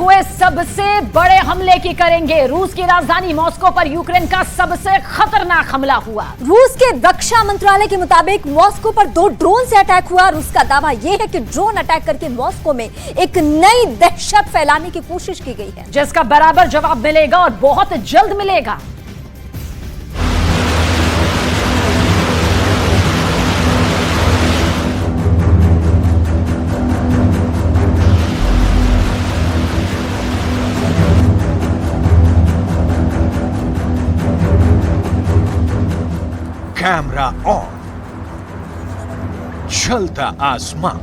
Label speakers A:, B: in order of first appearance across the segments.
A: हुए सबसे बड़े हमले की करेंगे। रूस की राजधानी मॉस्को पर यूक्रेन का सबसे खतरनाक हमला हुआ।
B: रूस के रक्षा मंत्रालय के मुताबिक मॉस्को पर 2 ड्रोन से अटैक हुआ। रूस का दावा यह है कि ड्रोन अटैक करके मॉस्को में एक नई दहशत फैलाने की कोशिश की गई है,
A: जिसका बराबर जवाब मिलेगा और बहुत जल्द मिलेगा।
C: कैमरा ऑन, जलता आसमान,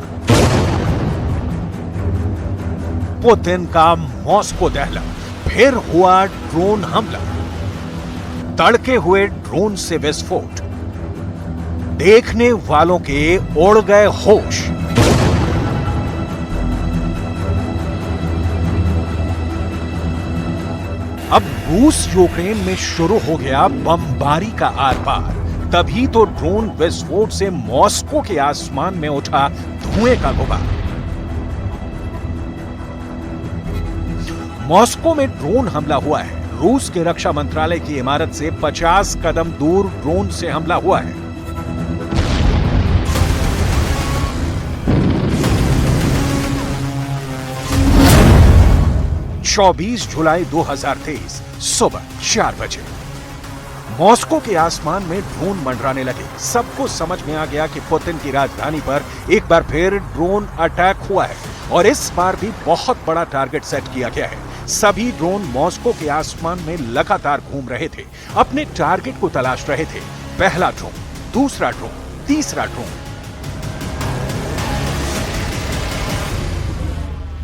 C: पुतिन का मॉस्को दहला, फिर हुआ ड्रोन हमला, तड़के हुए ड्रोन से विस्फोट, देखने वालों के उड़ गए होश। अब रूस यूक्रेन में शुरू हो गया बमबारी का आर पार। तभी तो ड्रोन विस्फोट से मॉस्को के आसमान में उठा धुएं का गुबार। मॉस्को में ड्रोन हमला हुआ है। रूस के रक्षा मंत्रालय की इमारत से 50 कदम दूर ड्रोन से हमला हुआ है। चौबीस जुलाई 2023 सुबह 4 बजे मॉस्को के आसमान में ड्रोन मंडराने लगे। सबको समझ में आ गया कि पुतिन की राजधानी पर एक बार फिर ड्रोन अटैक हुआ है और इस बार भी बहुत बड़ा टारगेट सेट किया गया है। सभी ड्रोन मॉस्को के आसमान में लगातार घूम रहे थे, अपने टारगेट को तलाश रहे थे। पहला ड्रोन, दूसरा ड्रोन, तीसरा ड्रोन।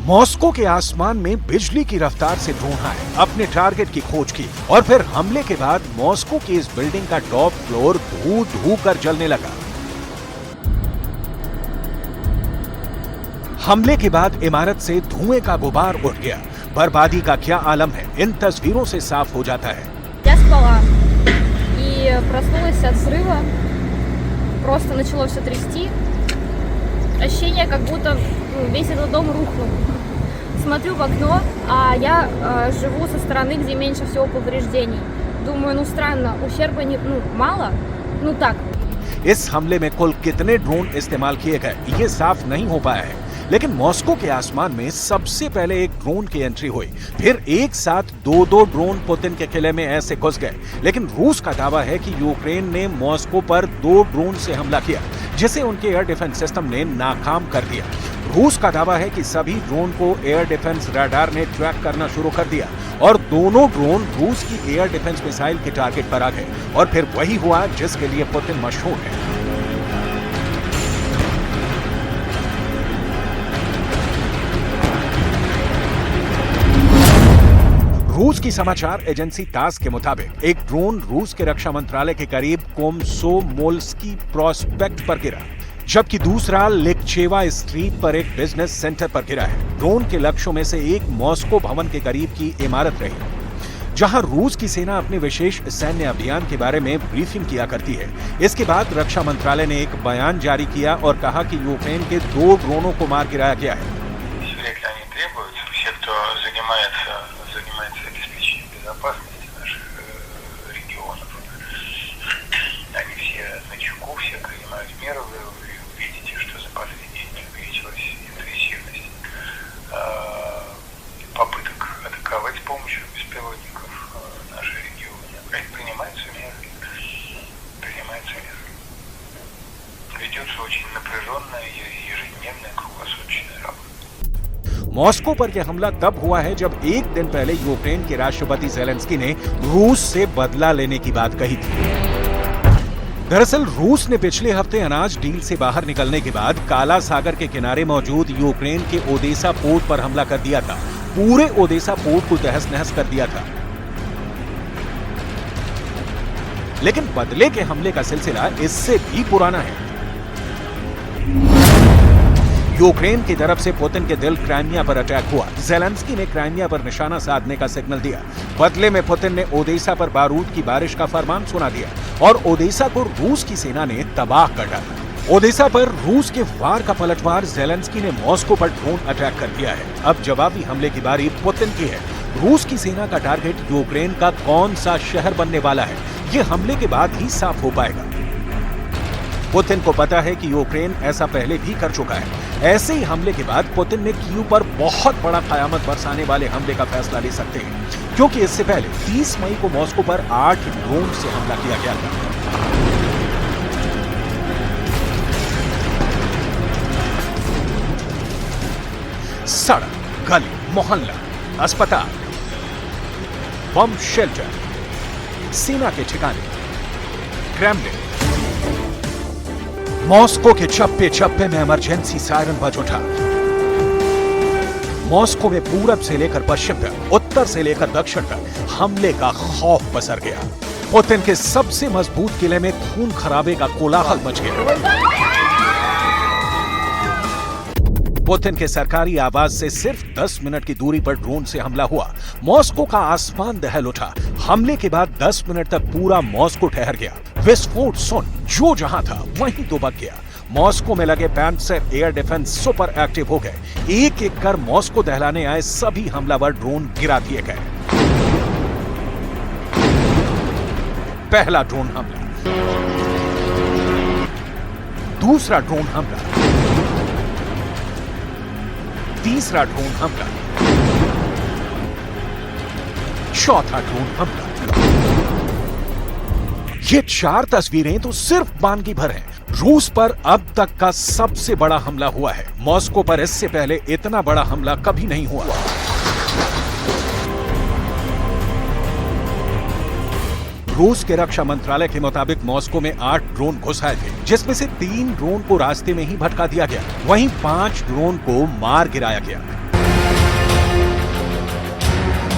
C: मॉस्को के आसमान में बिजली की रफ्तार से ड्रोन आए, अपने टारगेट की खोज की और फिर हमले के बाद मॉस्को की इस बिल्डिंग का टॉप फ्लोर धू धू कर जलने लगा। हमले के बाद इमारत से धुएं का गुबार उठ गया। बर्बादी का क्या आलम है, इन तस्वीरों से साफ हो जाता है।
D: Я спала и проснулась от взрыва. Просто начало все трясти. Ощущение, как будто весь этот дом рухнул. Смотрю в окно, а я живу со стороны, где меньше всего повреждений. Думаю, ну странно, ущерба мало, ну так.
C: इस हमले में कुल कितने ड्रोन इस्तेमाल किए गए ये साफ नहीं हो पाया है, लेकिन मॉस्को के आसमान में सबसे पहले एक ड्रोन की एंट्री हुई। फिर एक साथ दो ड्रोन पुतिन के किले में ऐसे घुस गए। लेकिन रूस का दावा है कि यूक्रेन ने मॉस्को पर 2 ड्रोन से हमला किया, जिसे उनके एयर डिफेंस सिस्टम ने नाकाम कर दिया। रूस का दावा है कि सभी ड्रोन को एयर डिफेंस रडार ने ट्रैक करना शुरू कर दिया और दोनों ड्रोन रूस की एयर डिफेंस मिसाइल के टारगेट पर आ गए। और फिर वही हुआ जिसके लिए पुतिन मशहूर है। रूस की समाचार एजेंसी तास के मुताबिक एक ड्रोन रूस के रक्षा मंत्रालय के करीब कोमसोमोल्स्की प्रोस्पेक्ट पर गिरा, जबकि दूसरा लिकचेवा स्ट्रीट पर एक बिजनेस सेंटर पर गिरा है। ड्रोन के लक्ष्यों में से एक मॉस्को भवन के करीब की इमारत रही, जहां रूस की सेना अपने विशेष सैन्य अभियान के बारे में ब्रीफिंग किया करती है। इसके बाद रक्षा मंत्रालय ने एक बयान जारी किया और कहा कि यूक्रेन के 2 ड्रोनों को मार गिराया गया है।
E: обеспечением безопасности наших регионов. Они все на чеку, все принимают меры. Вы увидите, что за последние дни увеличилась интенсивность попыток атаковать с помощью беспилотников наши регионы. Принимаются меры. Ведется очень напряженная ежедневная круглосуточная работа.
C: मॉस्को पर यह हमला तब हुआ है जब एक दिन पहले यूक्रेन के राष्ट्रपति ज़ेलेंस्की ने रूस से बदला लेने की बात कही थी। दरअसल रूस ने पिछले हफ्ते अनाज डील से बाहर निकलने के बाद काला सागर के किनारे मौजूद यूक्रेन के ओदेसा पोर्ट पर हमला कर दिया था। पूरे ओदेसा पोर्ट को तहस नहस कर दिया था। लेकिन बदले के हमले का सिलसिला इससे भी पुराना है। यूक्रेन की तरफ से पुतिन के दिल क्राइमिया पर अटैक हुआ। ज़ेलेंस्की ने क्राइमिया पर निशाना साधने का सिग्नल दिया। बदले में पुतिन ने ओदेसा पर बारूद की बारिश का फरमान सुना दिया और ओदेसा को रूस की सेना ने तबाह कर डाला। ओडेसा पर रूस के वार का पलटवार ज़ेलेंस्की ने मॉस्को पर ड्रोन अटैक कर दिया है। अब जवाबी हमले की बारी पुतिन की है। रूस की सेना का टारगेट यूक्रेन का कौन सा शहर बनने वाला है, ये हमले के बाद ही साफ हो पाएगा। पुतिन को पता है कि यूक्रेन ऐसा पहले भी कर चुका है। ऐसे ही हमले के बाद पुतिन ने कीव पर बहुत बड़ा कयामत बरसाने वाले हमले का फैसला ले सकते हैं, क्योंकि इससे पहले 30 मई को मॉस्को पर 8 ड्रोन से हमला किया गया था। सड़क, गली, मोहल्ला, अस्पताल, बम शेल्टर, सेना के ठिकाने, क्रेमलिन, मॉस्को के चप्पे चप्पे में इमरजेंसी सायरन बज उठा। मॉस्को में पूरब से लेकर पश्चिम तक, उत्तर से लेकर दक्षिण तक हमले का खौफ पसर गया। पुतिन के सबसे मजबूत किले में खून खराबे का कोलाहल मच गया। पुतिन के सरकारी आवास से सिर्फ 10 मिनट की दूरी पर ड्रोन से हमला हुआ। मॉस्को का आसमान दहल उठा। हमले के बाद 10 मिनट तक पूरा मॉस्को ठहर गया। विस्फोट सुन जो जहां था वहीं दुबक गया। मॉस्को में लगे पैंट्सर एयर डिफेंस सुपर एक्टिव हो गए। एक एक कर मॉस्को दहलाने आए सभी हमलावर ड्रोन गिरा दिए गए। पहला ड्रोन हमला, दूसरा ड्रोन हमला, तीसरा ड्रोन हमला, चौथा ड्रोन हमला। ये 4 तस्वीरें तो सिर्फ बानगी भर हैं। रूस पर अब तक का सबसे बड़ा हमला हुआ है। मॉस्को पर इससे पहले इतना बड़ा हमला कभी नहीं हुआ। रूस के रक्षा मंत्रालय के मुताबिक मॉस्को में 8 ड्रोन घुस आए थे, जिसमें से 3 ड्रोन को रास्ते में ही भटका दिया गया। वहीं 5 ड्रोन को मार गिराया गया।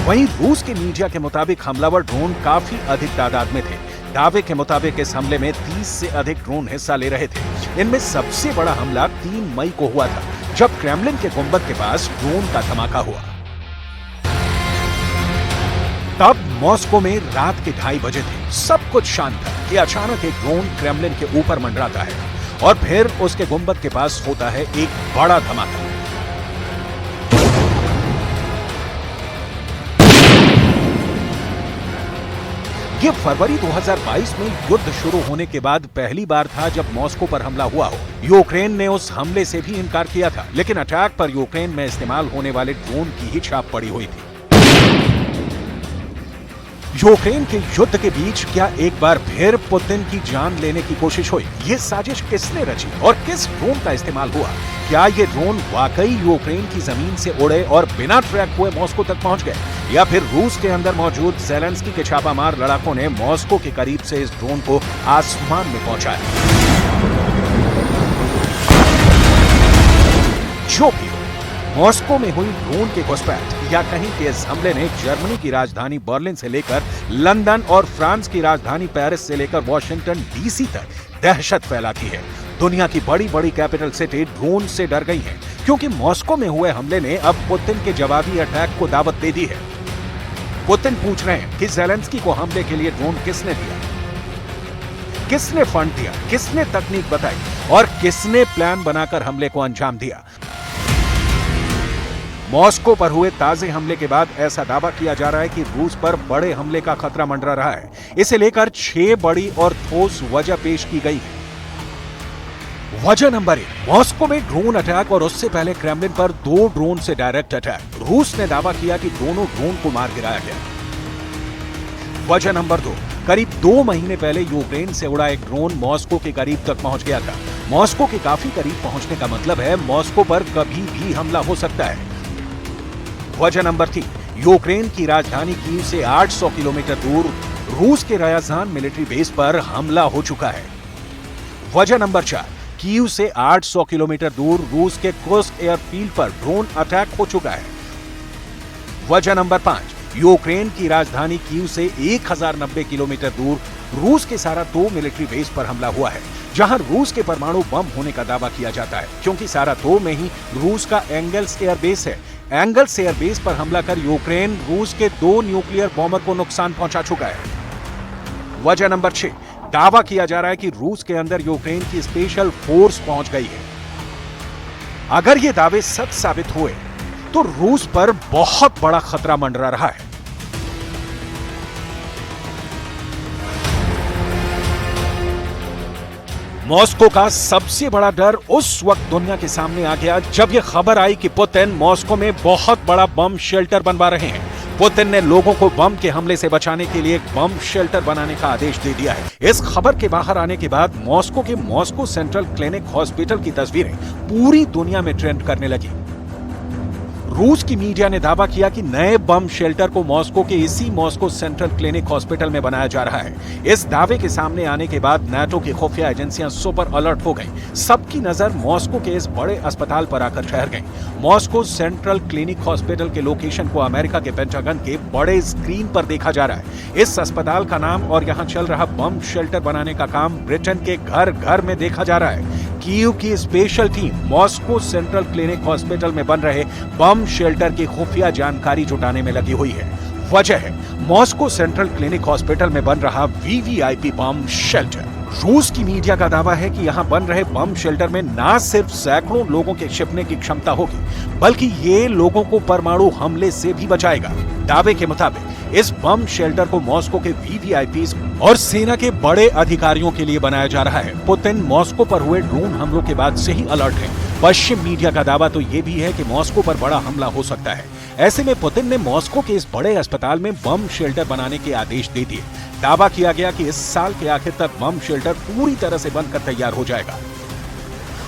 C: वहीं रूस के मीडिया के मुताबिक हमलावर ड्रोन काफी अधिक तादाद में थे। दावे के मुताबिक इस हमले में 30 से अधिक ड्रोन हिस्सा ले रहे थे। इनमें सबसे बड़ा हमला 3 मई को हुआ था, जब क्रेमलिन के गुंबद के पास ड्रोन का धमाका हुआ। तब मॉस्को में रात के 2:30 बजे थे। सब कुछ शांत था कि अचानक एक ड्रोन क्रेमलिन के ऊपर मंडराता है और फिर उसके गुंबद के पास होता है एक बड़ा धमाका। ये फरवरी 2022 में युद्ध शुरू होने के बाद पहली बार था जब मॉस्को पर हमला हुआ हो। यूक्रेन ने उस हमले से भी इनकार किया था, लेकिन अटैक पर यूक्रेन में इस्तेमाल होने वाले ड्रोन की ही छाप पड़ी हुई थी। यूक्रेन के युद्ध के बीच क्या एक बार फिर पुतिन की जान लेने की कोशिश हुई? ये साजिश किसने रची और किस ड्रोन का इस्तेमाल हुआ? क्या ये ड्रोन वाकई यूक्रेन की जमीन से उड़े और बिना ट्रैक हुए मॉस्को तक पहुंच गए, या फिर रूस के अंदर मौजूद ज़ेलेंस्की के छापामार लड़ाकों ने मॉस्को के करीब से इस ड्रोन को आसमान में पहुंचाया? जो भी मॉस्को में हुई ड्रोन के घुसपैठ या कहीं के इस हमले ने जर्मनी की राजधानी बर्लिन से लेकर लंदन और फ्रांस की राजधानी पेरिस से लेकर वॉशिंगटन डीसी तक दहशत फैला दी है। दुनिया की बड़ी बड़ी कैपिटल सिटी ड्रोन से डर गई हैं, क्योंकि मॉस्को में हुए हमले ने अब पुतिन के जवाबी अटैक को दावत दे दी है। पुतिन पूछ रहे हैं कि ज़ेलेंस्की को हमले के लिए ड्रोन किसने दिया, किसने फंड दिया, किसने तकनीक बताई और किसने प्लान बनाकर हमले को अंजाम दिया। मॉस्को पर हुए ताजे हमले के बाद ऐसा दावा किया जा रहा है कि रूस पर बड़े हमले का खतरा मंडरा रहा है। इसे लेकर 6 बड़ी और ठोस वजह पेश की गई है। वजह नंबर 1, मॉस्को में ड्रोन अटैक और उससे पहले क्रेमलिन पर 2 ड्रोन से डायरेक्ट अटैक। रूस ने दावा किया कि दोनों ड्रोन को मार गिराया गया। वजह नंबर 2, करीब 2 महीने पहले यूक्रेन से उड़ा एक ड्रोन मॉस्को के करीब तक पहुंच गया था। मॉस्को के काफी करीब पहुंचने का मतलब है मॉस्को पर कभी भी हमला हो सकता है। वजह नंबर 3, यूक्रेन की राजधानी कीव से 800 किलोमीटर दूर रूस के रायाजान मिलिट्री बेस पर हमला हो चुका है। वजह नंबर 4, कीव से 800 किलोमीटर दूर रूस के कुर्स्क एयरफील्ड पर ड्रोन अटैक हो चुका है। वजह नंबर 5, यूक्रेन की राजधानी कीव से 1090 किलोमीटर दूर रूस के सारातोव मिलिट्री बेस पर हमला हुआ है, जहां रूस के परमाणु बम होने का दावा किया जाता है, क्योंकि सारातोव में ही रूस का एंगल्स एयरबेस है। एंगल्स एयरबेस पर हमला कर यूक्रेन रूस के 2 न्यूक्लियर बॉम्बर को नुकसान पहुंचा चुका है। वजह नंबर 6, दावा किया जा रहा है कि रूस के अंदर यूक्रेन की स्पेशल फोर्स पहुंच गई है। अगर ये दावे सच साबित हुए तो रूस पर बहुत बड़ा खतरा मंडरा रहा है। मॉस्को का सबसे बड़ा डर उस वक्त दुनिया के सामने आ गया जब यह खबर आई कि पुतिन मॉस्को में बहुत बड़ा बम शेल्टर बनवा रहे हैं। पुतिन ने लोगों को बम के हमले से बचाने के लिए एक बम शेल्टर बनाने का आदेश दे दिया है। इस खबर के बाहर आने के बाद मॉस्को के मॉस्को सेंट्रल क्लिनिक हॉस्पिटल की तस्वीरें पूरी दुनिया में ट्रेंड करने लगी। रूस की मीडिया ने दावा किया कि नए बम शेल्टर को मॉस्को के इसी मॉस्को सेंट्रल क्लिनिक हॉस्पिटल में बनाया जा रहा है। इस दावे के सामने आने के बाद नाटो की खुफिया एजेंसियां सुपर अलर्ट हो गईं। सबकी नजर मॉस्को के इस बड़े अस्पताल पर आकर ठहर गई। मॉस्को सेंट्रल क्लिनिक हॉस्पिटल के लोकेशन को अमेरिका के पेंटागन के बड़े स्क्रीन पर देखा जा रहा है। इस अस्पताल का नाम और यहाँ चल रहा बम शेल्टर बनाने का काम ब्रिटेन के घर घर में देखा जा रहा है। कीव की special team Moscow central clinic hospital में बन रहे बम शेल्टर की खुफिया जानकारी जुटाने में लगी हुई है। वजह है मॉस्को सेंट्रल क्लिनिक हॉस्पिटल में बन रहा वीवीआईपी बम शेल्टर। रूस की मीडिया का दावा है कि यहां बन रहे बम शेल्टर में न सिर्फ सैकड़ों लोगों के छिपने की क्षमता होगी बल्कि ये लोगों को परमाणु हमले से भी बचाएगा। दावे के मुताबिक इस बम शेल्टर को मॉस्को के वीवीआईपीज और सेना के बड़े अधिकारियों के लिए बनाया जा रहा है। पुतिन मॉस्को पर हुए ड्रोन हमलों के बाद से ही अलर्ट है। पश्चिम मीडिया का दावा तो ये भी है कि मॉस्को पर बड़ा हमला हो सकता है। ऐसे में पुतिन ने मॉस्को के इस बड़े अस्पताल में बम शेल्टर बनाने के आदेश दे दिए। दावा किया गया कि इस साल के आखिर तक बम शेल्टर पूरी तरह से बनकर तैयार हो जाएगा।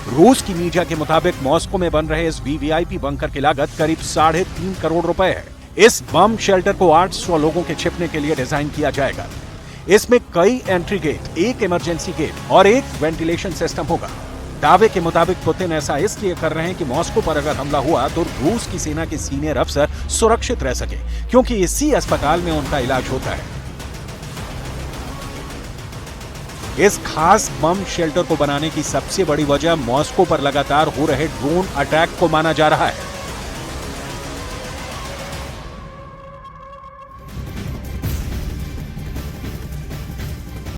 C: रूस की मीडिया के मुताबिक मॉस्को में बन रहे इस वीवीआईपी बंकर की लागत करीब 3.5 करोड़ रुपए है। इस बम शेल्टर को 800 लोगों के छिपने के लिए डिजाइन किया जाएगा। इसमें कई एंट्री गेट, एक इमरजेंसी गेट और एक वेंटिलेशन सिस्टम होगा। दावे के मुताबिक पुतिन ऐसा इसलिए कर रहे हैं कि मॉस्को पर अगर हमला हुआ तो रूस की सेना के सीनियर अफसर सुरक्षित रह सके, क्योंकि इसी अस्पताल में उनका इलाज होता है। इस खास बम शेल्टर को बनाने की सबसे बड़ी वजह मॉस्को पर लगातार हो रहे ड्रोन अटैक को माना जा रहा है।